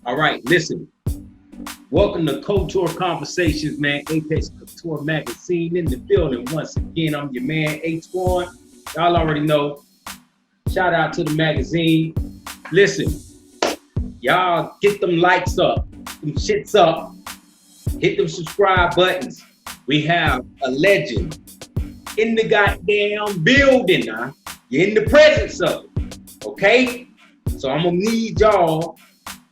All right, listen. Welcome to Coture Conversations, man. Apex Couture Magazine in the building once again. I'm your man, A-Tuan. Y'all already know. Shout out to the magazine. Listen, y'all get them likes up, them shits up, hit them subscribe buttons. We have a legend in the goddamn building now. You're in the presence of it, okay? So I'm gonna need y'all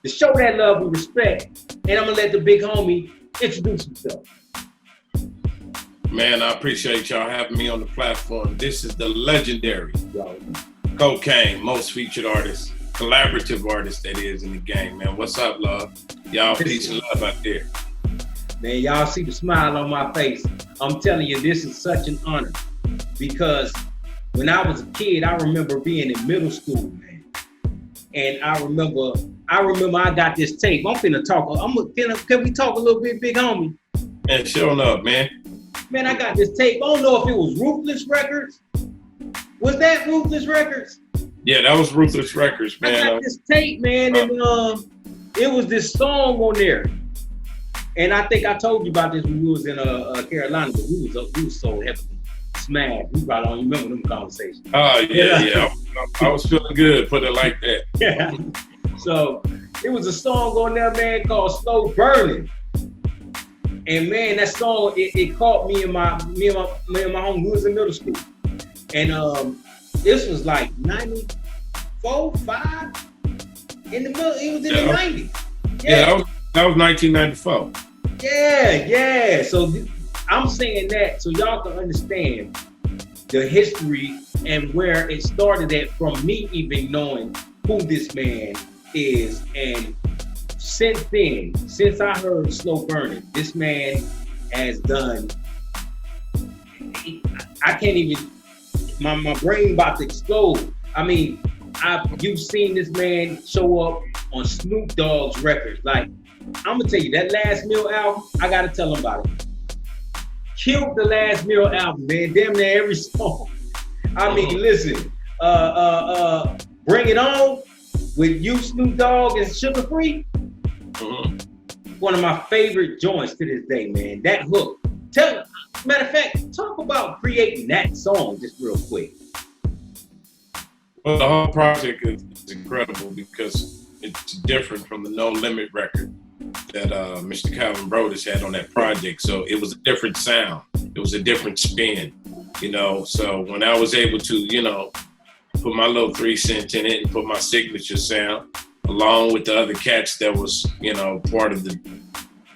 to show that love and respect, and I'm gonna let the big homie introduce himself. Man, I appreciate y'all having me on the platform. This is the legendary Kokane, most featured artist, collaborative artist that is in the game, man. What's up, love? Y'all peace and love out there. Man, y'all see the smile on my face. I'm telling you, this is such an honor because when I was a kid, I remember being in middle school, man. And I remember I got this tape. I'm finna talk. Can we talk a little bit, big homie? Man, showing up, man. Man, I got this tape. I don't know if it was Ruthless Records. Was that Ruthless Records? Yeah, that was Ruthless Records, man. I got this tape, man, and it was this song on there. And I think I told you about this when we was in Carolina, but we was so heavily smashed. We probably don't remember them conversations. Oh, yeah. I was feeling good, put it like that. Yeah. So it was a song on there, man, called Slow Burning. And man, that song, it caught me and my home who was in middle school. And this was like 94, 5 in the middle. It was in the 90s. Yeah, that was 1994. Yeah. So I'm saying that so y'all can understand the history and where it started at from me even knowing who this man is. And since then, since I heard Slow Burning, this man has done, I can't even, my brain about to explode. I mean, you've seen this man show up on Snoop Dogg's records. Like, I'm gonna tell you, that Last Meal album, I gotta tell him about it. Killed the Last Meal album, man. Damn near every song. I mean, listen, Bring It On with you, Snoop Dogg, and Sugar Free. One of my favorite joints to this day, man. That hook. Matter of fact, talk about creating that song just real quick. Well, the whole project is incredible because it's different from the No Limit record that Mr. Calvin Brodus had on that project. So it was a different sound. It was a different spin, you know. So when I was able to, you know, put my little 3 cents in it and put my signature sound, along with the other cats that was, you know, part of the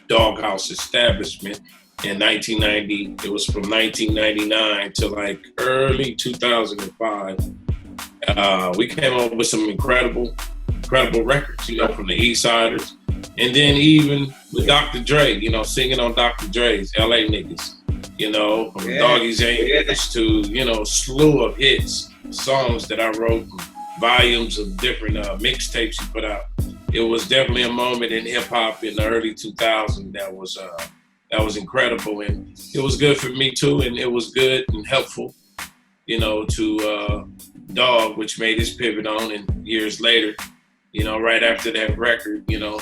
Doghouse establishment in 1990. It was from 1999 to like early 2005. We came up with some incredible records, you know, from the East Siders. And then even with Dr. Dre, you know, singing on Dr. Dre's LA Niggas, you know, from Doggy's English to, you know, slew of hits, songs that I wrote, volumes of different mixtapes he put out. It was definitely a moment in hip hop in the early 2000s that was incredible, and it was good for me too, and it was good and helpful, you know, to Dog, which made his pivot on, and years later, you know, right after that record, you know,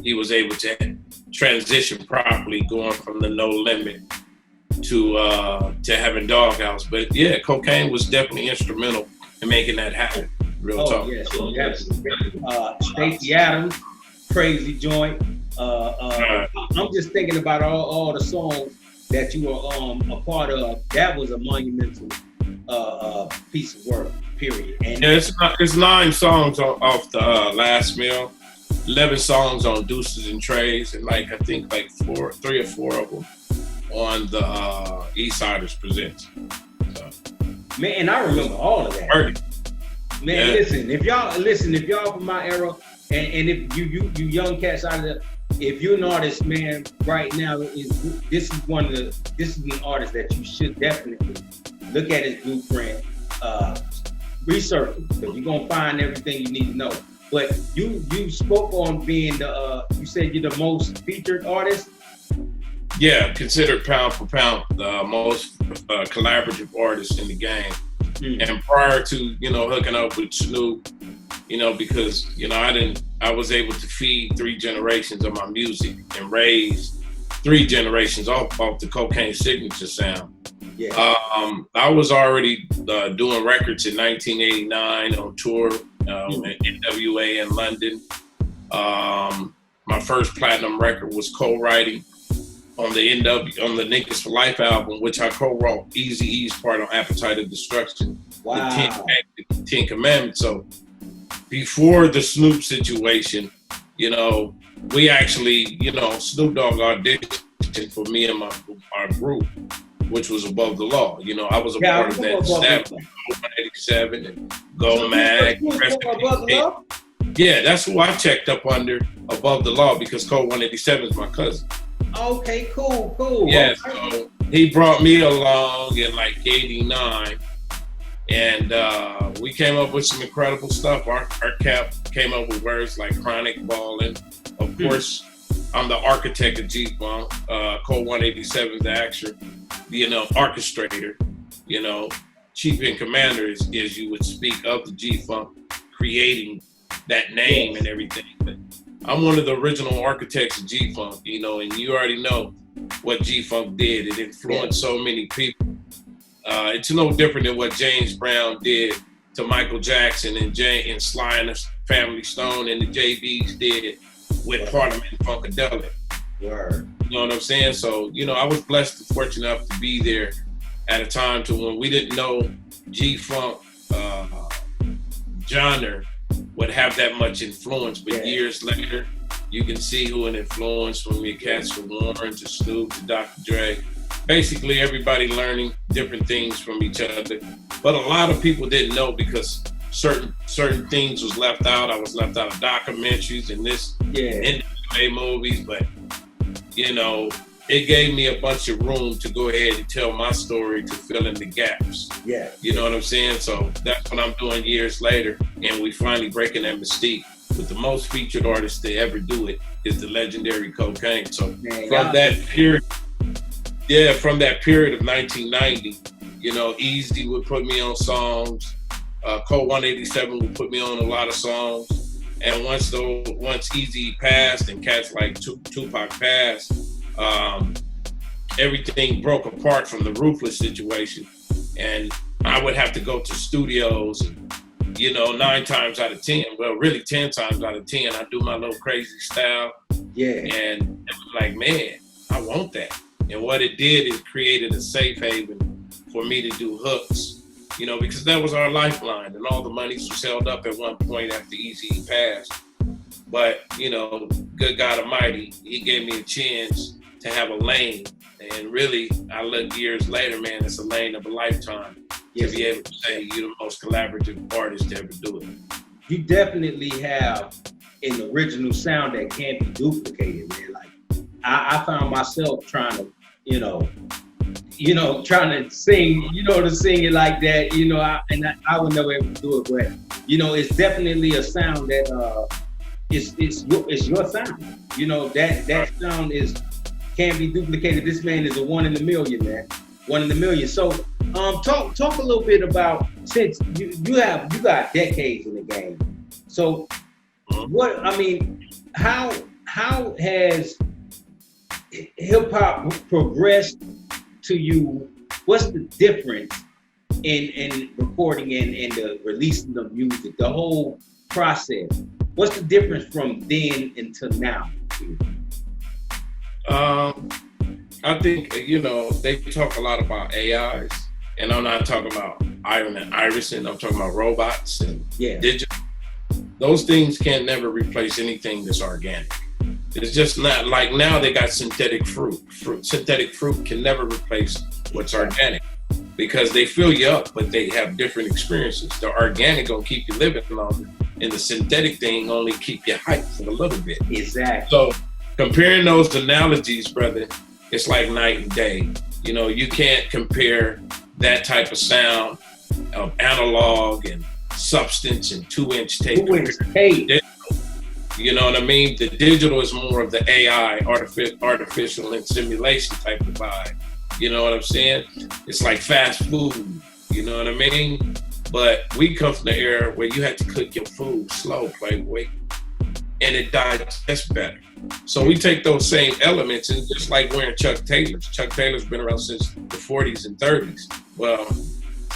he was able to transition properly, going from the No Limit to having Doghouse. But yeah, Kokane was definitely instrumental in making that happen. Real talk. Yes. Stacey Adams, crazy joint. I'm just thinking about all the songs that you were a part of. That was a monumental piece of work. Period. And yeah, it's 9 songs off the Last Meal, 11 songs on Deuces and Trays, and like I think like 3 or 4 of them on the East Siders Presents. So. Man, and I remember all of that. Man, yeah. Listen, if y'all from my era, and if you young cats out there, if you're an artist, man, right now this is an artist that you should definitely look at his blueprint, research him, because you're gonna find everything you need to know. But you spoke on being you said you're the most featured artist. Yeah, considered pound for pound the most collaborative artist in the game. And prior to, you know, hooking up with Snoop, you know, because, you know, I was able to feed 3 generations of my music and raise 3 generations off the Kokane signature sound. Yeah. I was already doing records in 1989 on tour at NWA in London. My first platinum record was co-writing on the Niggas for Life album, which I co-wrote Eazy-E's part on Appetite of Destruction. Wow. The 10 Commandments. So before the Snoop situation, you know, we actually, you know, Snoop Dogg auditioned for me and our group, which was Above the Law. You know, I was a part of that staff, 187 and Go Mag. Yeah, that's who I checked up under, Above the Law, because Code 187 is my cousin. Okay, cool. Yeah, so he brought me along in like 89, and we came up with some incredible stuff. Our cap came up with words like chronic balling. Of course, I'm the architect of G-Funk. Code 187 is the actual, you know, orchestrator. You know, chief and commander is you would speak of the G-Funk, creating that name and everything. But I'm one of the original architects of G-Funk, you know, and you already know what G-Funk did. It influenced so many people. It's no different than what James Brown did to Michael Jackson and Sly and the Family Stone and the JBs did with Parliament Funkadelic. Word. You know what I'm saying? So, you know, I was blessed and fortunate enough to be there at a time to when we didn't know G-Funk genre would have that much influence, but years later, you can see who an influence from the cats from Warren to Snoop to Dr. Dre. Basically, everybody learning different things from each other. But a lot of people didn't know because certain things was left out. I was left out of documentaries and NWA movies, but you know, it gave me a bunch of room to go ahead and tell my story to fill in the gaps. Yeah. You know what I'm saying? So that's what I'm doing years later. And we finally breaking that mystique. But the most featured artist to ever do it is the legendary Kokane. So from that period of 1990, you know, Eazy would put me on songs. Code 187 would put me on a lot of songs. And once Eazy passed and cats like Tupac passed, everything broke apart from the Ruthless situation, and I would have to go to studios, and you know, 9 times out of 10, well, really 10 times out of 10, I do my little crazy style. Yeah. And it was like, man, I want that. And what it did is created a safe haven for me to do hooks, you know, because that was our lifeline, and all the monies was held up at one point after Eazy passed. But you know, good God Almighty, he gave me a chance to have a lane. And really, I look years later, man, it's a lane of a lifetime to be able to say you're the most collaborative artist to ever do it. You definitely have an original sound that can't be duplicated, man. Like, I found myself trying to, trying to sing, to sing it like that, I would never able to do it, but, it's definitely a sound that, it's your sound. That sound can't be duplicated. This man is a 1 in a million, man. 1 in a million. So talk a little bit about, since you got decades in the game. So how has hip hop progressed to you? What's the difference in recording and the releasing of music, the whole process? What's the difference from then until now? I think, they talk a lot about AIs, and I'm not talking about Iron and Iverson. I'm talking about robots and digital. Those things can never replace anything that's organic. It's just not like now they got synthetic fruit. Synthetic fruit can never replace what's organic because they fill you up, but they have different experiences. The organic gonna keep you living longer, and the synthetic thing only keep you hyped for a little bit. Exactly. So comparing those analogies, brother, it's like night and day. You can't compare that type of sound of analog and substance and 2-inch tape. 2-inch tape. You know what I mean? The digital is more of the AI, artificial and simulation type of vibe. You know what I'm saying? It's like fast food. You know what I mean? But we come from the era where you had to cook your food slow, Playboy, and it digests better. So we take those same elements, and just like wearing Chuck Taylors. Chuck Taylor's been around since the 40s and 30s. Well,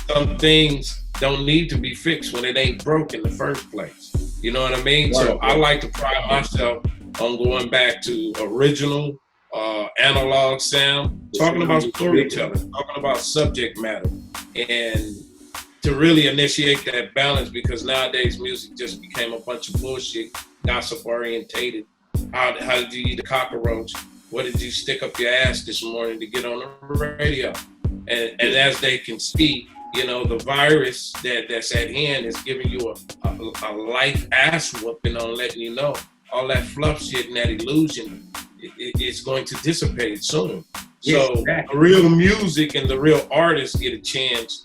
some things don't need to be fixed when it ain't broke in the first place. You know what I mean? Right. So I like to pride myself on going back to original analog sound, talking about storytelling, talking about subject matter, and to really initiate that balance, because nowadays music just became a bunch of bullshit, gossip orientated. How did you eat a cockroach? What did you stick up your ass this morning to get on the radio? And as they can see, you know, the virus that's at hand is giving you a life ass whooping on letting you know all that fluff shit and that illusion it's going to dissipate soon. So the real music and the real artists get a chance,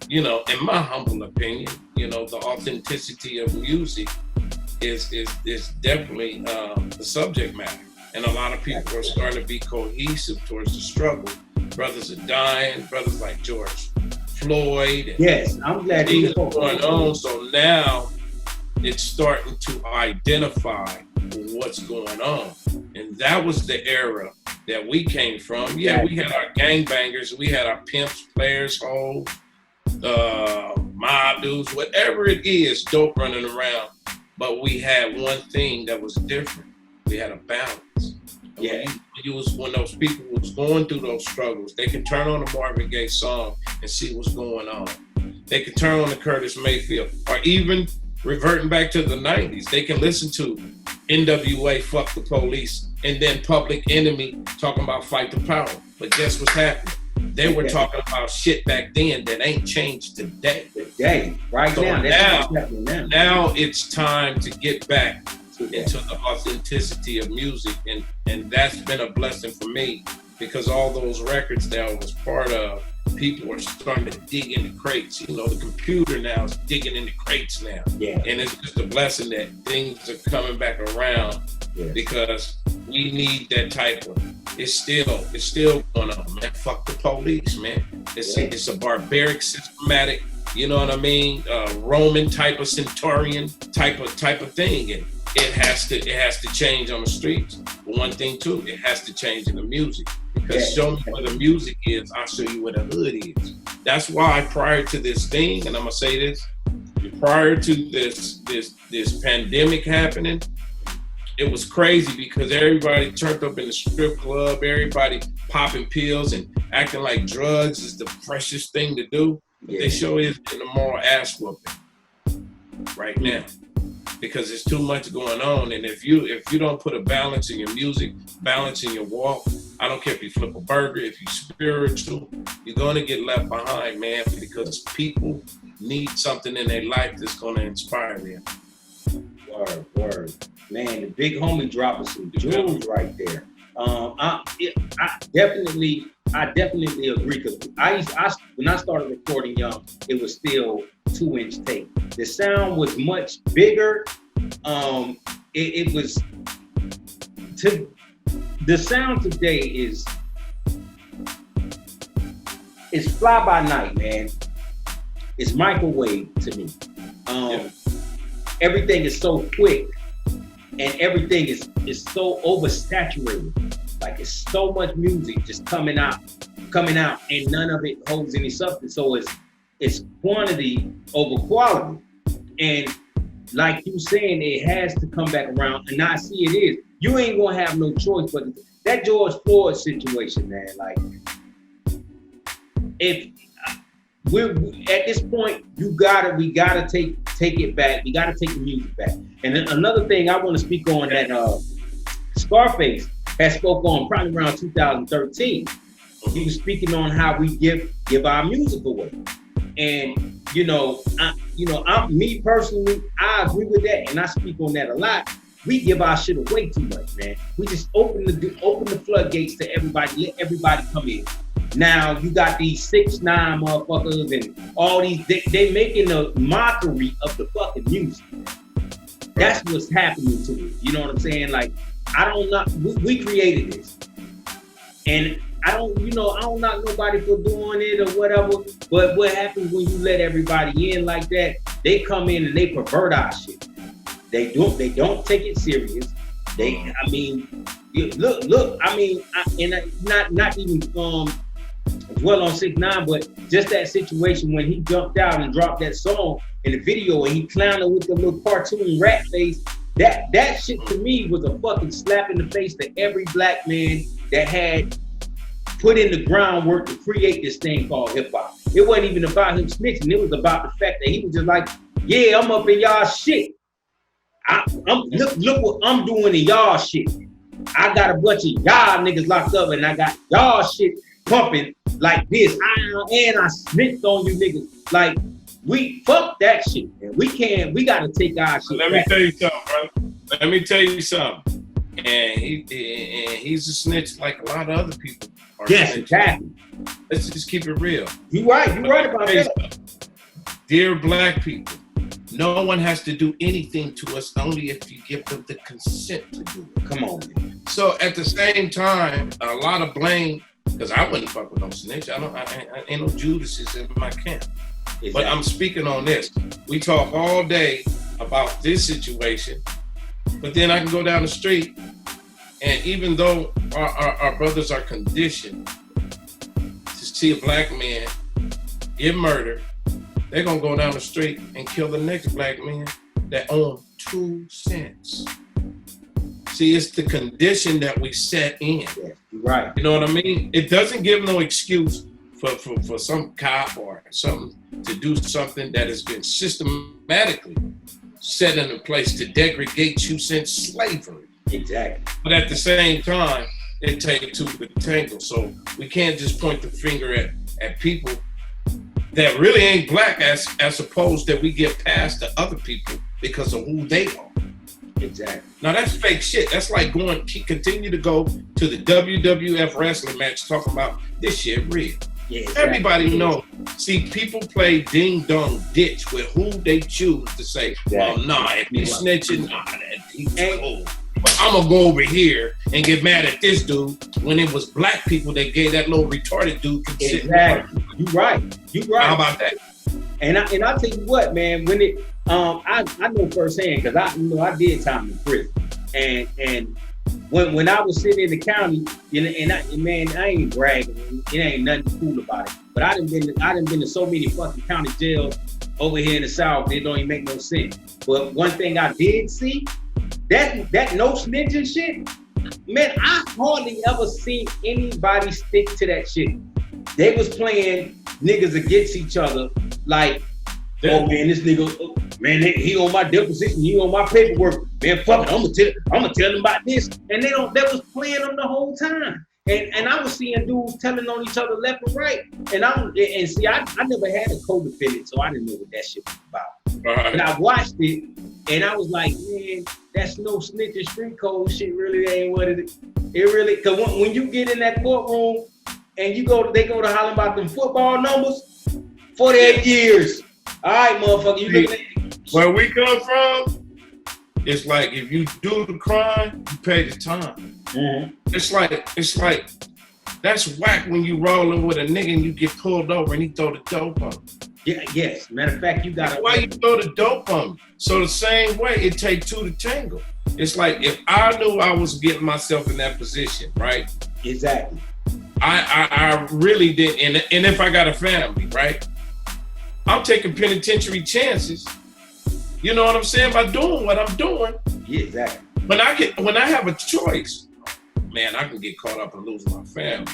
you know, in my humble opinion, you know, the authenticity of music is definitely the subject matter. And a lot of people are starting to be cohesive towards the struggle. Brothers are dying, brothers like George Floyd. And I'm glad things are going on. So now it's starting to identify what's going on. And that was the era that we came from. Yeah, we had our gangbangers, we had our pimps, players, hoes, mob dudes, whatever it is, dope running around. But we had one thing that was different. We had a balance. When those people was going through those struggles, they can turn on a Marvin Gaye song and see what's going on. They can turn on the Curtis Mayfield, or even reverting back to the 90s, they can listen to NWA, Fuck the Police, and then Public Enemy talking about fight the power. But guess what's happening? They were talking about shit back then that ain't changed today. Right so now it's time to get back into the authenticity of music, and that's been a blessing for me, because all those records that I was part of, people are starting to dig into crates. You know, the computer now is digging into crates now. And it's just a blessing that things are coming back around, because we need that type of, it's still going on, man. Fuck the police, man. It's a barbaric, systematic, you know what I mean, Roman type of centurion type of thing. And it has to change on the streets. But one thing too, it has to change in the music. Because show me where the music is, I'll show you where the hood is. That's why prior to this thing, and I'm gonna say this, prior to this pandemic happening, it was crazy, because everybody turned up in the strip club, everybody popping pills and acting like drugs is the freshest thing to do. But they sure is getting a moral ass whooping right now, because there's too much going on. And if you don't put a balance in your music, balance in your walk, I don't care if you flip a burger, if you're spiritual, you're gonna get left behind, man, because people need something in their life that's gonna inspire them. Word. Man, the big homie dropping some jewels right there. I definitely agree, because when I started recording young, it was still 2-inch tape. The sound was much bigger. It was the sound today is fly by night, man. It's microwave to me. Everything is so quick, and everything is so oversaturated. Like, it's so much music just coming out, and none of it holds any substance. So it's quantity over quality. And like you saying, it has to come back around, and I see it is. You ain't gonna have no choice but that George Floyd situation, man. Like, if we're at this point, we gotta take it back. We gotta take the music back. And then another thing I want to speak on that Scarface has spoke on probably around 2013. He was speaking on how we give our music away. And me personally, I agree with that, and I speak on that a lot. We give our shit away too much, man. We just open the floodgates to everybody, let everybody come in. Now you got these 6ix9ine motherfuckers and all these, they making a mockery of the fucking music. That's what's happening to me. You know what I'm saying? Like, I don't know, we created this. And I don't knock nobody for doing it or whatever. But what happens when you let everybody in like that? They come in and they pervert our shit. They don't take it serious. Look. I mean, not even dwell on 6ix9ine, but just that situation when he jumped out and dropped that song in the video and he clowned with the little cartoon rat face. That shit to me was a fucking slap in the face to every black man that had put in the groundwork to create this thing called hip hop. It wasn't even about him snitching. It was about the fact that he was just like, yeah, I'm up in y'all shit. Look what I'm doing in y'all shit. I got a bunch of y'all niggas locked up and I got y'all shit pumping like this. I snitched on you niggas. Like, we fuck that shit. Man. We gotta take our shit. Let me tell you something, bro. Let me tell you something. And he's a snitch like a lot of other people. Yes, exactly. Let's just keep it real. You right about that. Dear black people, no one has to do anything to us only if you give them the consent to do it. Come on, man. So at the same time, a lot of blame, because I wouldn't fuck with no snitch. I ain't no Judases in my camp. Exactly. But I'm speaking on this. We talk all day about this situation, but then I can go down the street, and even though our brothers are conditioned to see a black man get murdered, they're gonna go down the street and kill the next black man that own 2 cents. See, it's the condition that we set in. Yeah, right. You know what I mean? It doesn't give no excuse for some cop or something to do something that has been systematically set into place to degrade 2 cents slavery. Exactly. But at the same time, it takes 2 to tangle. So we can't just point the finger at people that really ain't black as opposed that we get past to other people because of who they are. Exactly. Now that's fake shit. That's like continue to go to the WWF wrestling match talking about this shit real. Yeah, exactly. Everybody know. See, people play ding dong ditch with who they choose to say, well, nah, if he's snitching, nah, he's cool. But I'm gonna go over here and get mad at this dude when it was black people that gave that little retarded dude consent. Exactly. You right. How about that? And I'll tell you what, man, when it I know firsthand because I did time in prison. And when I was sitting in the county, I ain't bragging, it ain't nothing cool about it. But I done been to so many fucking county jails over here in the South, it don't even make no sense. But one thing I did see, that no snitching shit, man, I hardly ever seen anybody stick to that shit. They was playing niggas against each other, like, oh man, this nigga, man, he on my deposition, he on my paperwork, man, fuck it, I'm gonna tell them about this. And they was playing them the whole time. And I was seeing dudes telling on each other left and right. And see, I never had a co-defendant, so I didn't know what that shit was about. Right. But I watched it, and I was like, man, that's no snitching street code shit. Really ain't what it is. It really, cause when you get in that courtroom and they go to hollering about them football numbers, 48 years. All right, motherfucker, you look at where we come from. It's like if you do the crime, you pay the time. Mm-hmm. It's like that's whack when you rolling with a nigga and you get pulled over and he throw the dope on you. Yeah, yes. Matter of fact, you got why you throw the dope on me. So the same way, it take 2 to tangle. It's like if I knew I was getting myself in that position, right? Exactly. I really did, and if I got a family, right? I'm taking penitentiary chances. You know what I'm saying? By doing what I'm doing. Yeah, exactly. When I have a choice, man, I can get caught up and lose my family.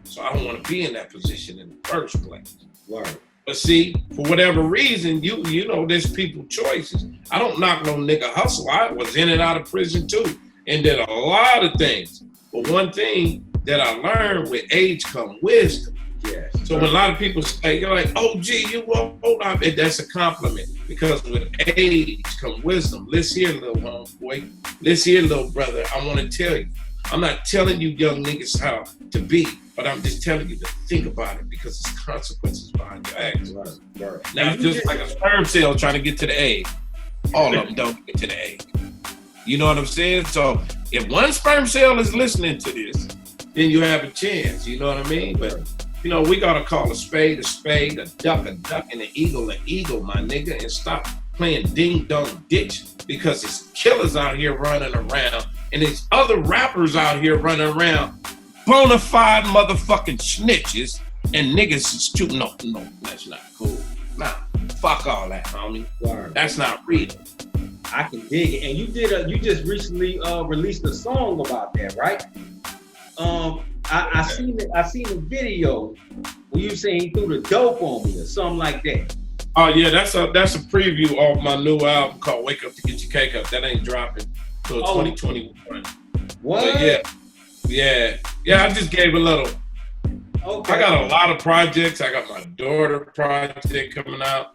So I don't want to be in that position in the first place. Right. But see, for whatever reason, you know, there's people choices. I don't knock no nigga hustle. I was in and out of prison too, and did a lot of things. But one thing that I learned, with age come wisdom. Yes. So when a lot of people say, you're like, oh, gee, you won't hold on, that's a compliment. Because with age come wisdom. Listen here, little homeboy. Listen here, little brother. I want to tell you. I'm not telling you young niggas how to be, but I'm just telling you to think about it because there's consequences behind your actions. Right. Now, it's just like a sperm cell trying to get to the egg. All of them don't get to the egg. You know what I'm saying? So if one sperm cell is listening to this, then you have a chance. You know what I mean? But you know, we gotta call a spade, a duck, and an eagle, my nigga, and stop playing ding dong ditch, because there's killers out here running around, and there's other rappers out here running around, bona fide motherfucking snitches, and niggas is too. No, that's not cool. Nah, fuck all that, homie. Word. That's not real. I can dig it. And you just recently released a song about that, right? I seen a video where you saying he threw the dope on me or something like that. Oh yeah, that's a preview of my new album called Wake Up to Get Your Cake Up. That ain't dropping till 2021. What? But yeah. I just gave a little. Okay. I got a lot of projects. I got my daughter project coming out.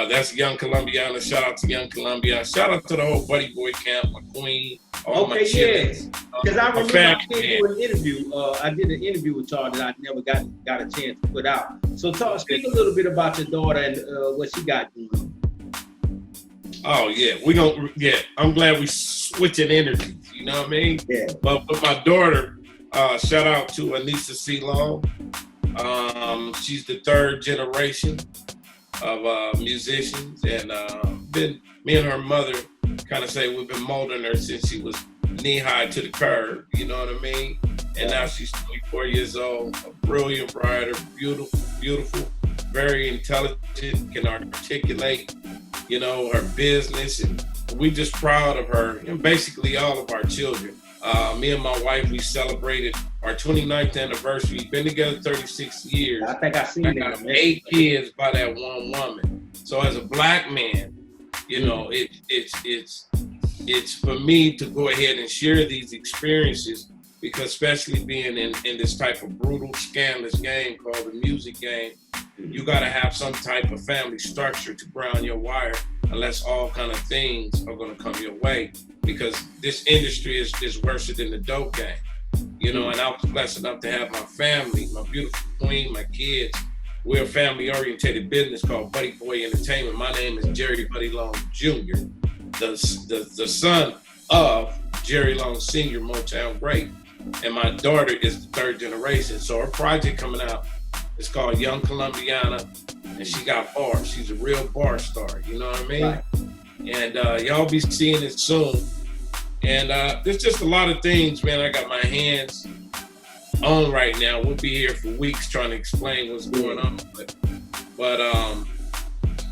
That's Young Colombiana. Shout out to Young Colombia. Shout out to the whole Buddy Boy camp, my queen, all my children. Because I remember I did an interview. I did an interview with y'all that I never got a chance to put out. So speak a little bit about your daughter and what she got doing. Oh yeah, I'm glad we switching energies. You know what I mean? Yeah. But with my daughter, shout out to Anissa C. Long. She's the third generation of musicians, and me and her mother kind of say we've been molding her since she was knee high to the curb, you know what I mean? And now she's 24 years old, a brilliant writer, beautiful, very intelligent, can articulate, you know, her business, and we just proud of her, and basically all of our children. Me and my wife, we celebrated our 29th anniversary. We've been together 36 years. I think I seen that. I got 8 kids by that one woman. So as a black man, you know, it's for me to go ahead and share these experiences, because especially being in this type of brutal, scandalous game called the music game, you got to have some type of family structure to ground your wire, unless all kind of things are going to come your way, because this industry is worse than the dope game. You know, and I was blessed enough to have my family, my beautiful queen, my kids. We're a family-oriented business called Buddy Boy Entertainment. My name is Jerry Buddy Long Jr., the son of Jerry Long Sr., Motown great. And my daughter is the third generation. So her project coming out is called Young Colombiana, and she got bars. She's a real bar star, you know what I mean? Right. And y'all be seeing it soon. And there's just a lot of things, man, I got my hands on right now. We'll be here for weeks trying to explain what's going on. But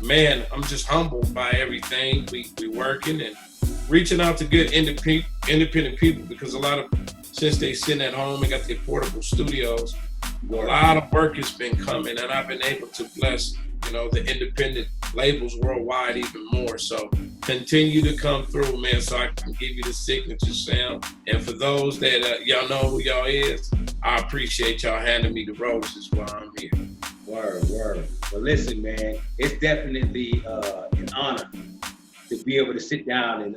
man, I'm just humbled by everything. We working and reaching out to good independent people, because a lot of, since they sitting at home and got their portable studios, a lot of work has been coming, and I've been able to bless, you know, the independent labels worldwide even more. So continue to come through, man, so I can give you the signature sound. And for those that y'all know who y'all is, I appreciate y'all handing me the roses while I'm here. Word. Well, listen, man, it's definitely an honor to be able to sit down and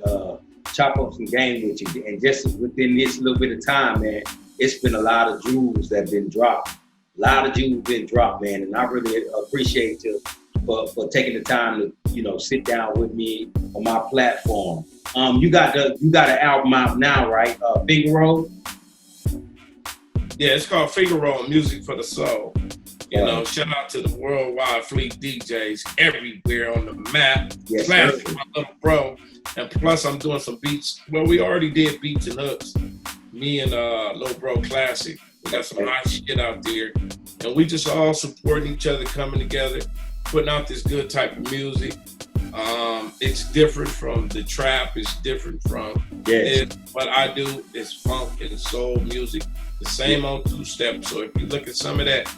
chop up some game with you. And just within this little bit of time, man, it's been a lot of jewels that have been dropped. Man, and I really appreciate you for taking the time to, you know, sit down with me on my platform. You got an album out now, right? Figaro? Yeah, it's called Figaro, Music for the Soul. You know, shout out to the worldwide fleet DJs everywhere on the map. Yes, Classic, my little bro. And plus, I'm doing some beats. Well, we already did beats and hooks. Me and little bro Classic. We got some hot shit out there. And we just all supporting each other, coming together, putting out this good type of music. It's different from the trap. It's different from what I do is funk and soul music. The same old two-step. So if you look at some of that,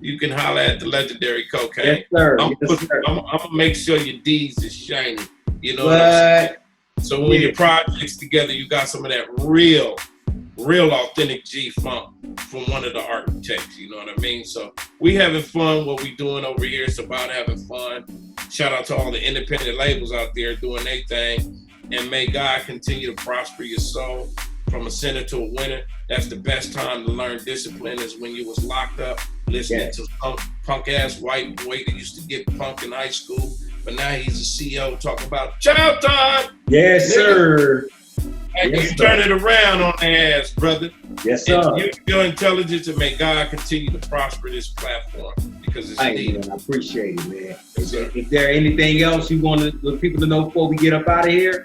you can holler at the legendary Kokane. Yes, sir. I'm gonna make sure your D's is shiny. You know what I'm saying? So when your projects together, you got some of that real authentic G-funk from one of the architects, you know what I mean? So we having fun. What we doing over here, it's about having fun. Shout out to all the independent labels out there doing their thing. And may God continue to prosper your soul from a sinner to a winner. That's the best time to learn discipline, is when you was locked up listening to punk ass white boy that used to get punk in high school. but now he's a CEO talking about child time. Yes, sir. And Yes, you turn it around on the ass, brother. Yes, sir. And use your intelligence and may God continue to prosper this platform because it's needed. Man, I appreciate it, man. Yes, Is there anything else you want the people to know before we get up out of here?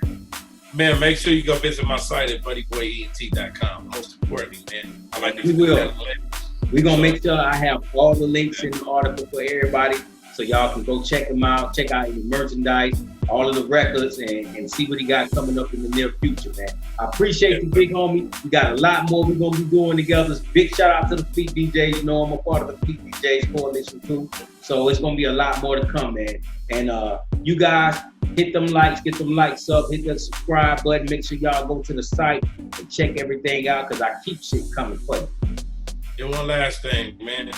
Man, make sure you go visit my site at buddyboyent.com. Most importantly, man, I like to We put will. that link. We're going to make sure I have all the links in the article for everybody so y'all can go check them out, check out any merchandise, all of the records, and see what he got coming up in the near future, man. I appreciate you, big homie. We got a lot more we're going to be doing together. Big shout out to the Fleet DJs. You know, I'm a part of the Fleet DJs Coalition too. So it's going to be a lot more to come, man. And you guys, hit them likes, get them likes up, hit that subscribe button. Make sure y'all go to the site and check everything out because I keep shit coming for you. And one last thing, man.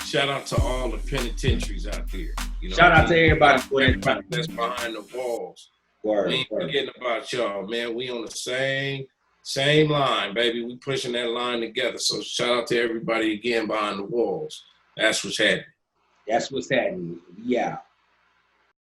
Shout out to all the penitentiaries out there. You know, Shout out to everybody for that time. that's behind the walls. Word, We ain't word. forgetting about y'all, man. We on the same line, baby. We pushing that line together. So shout out to everybody again behind the walls. That's what's happening. That's what's happening. Yeah.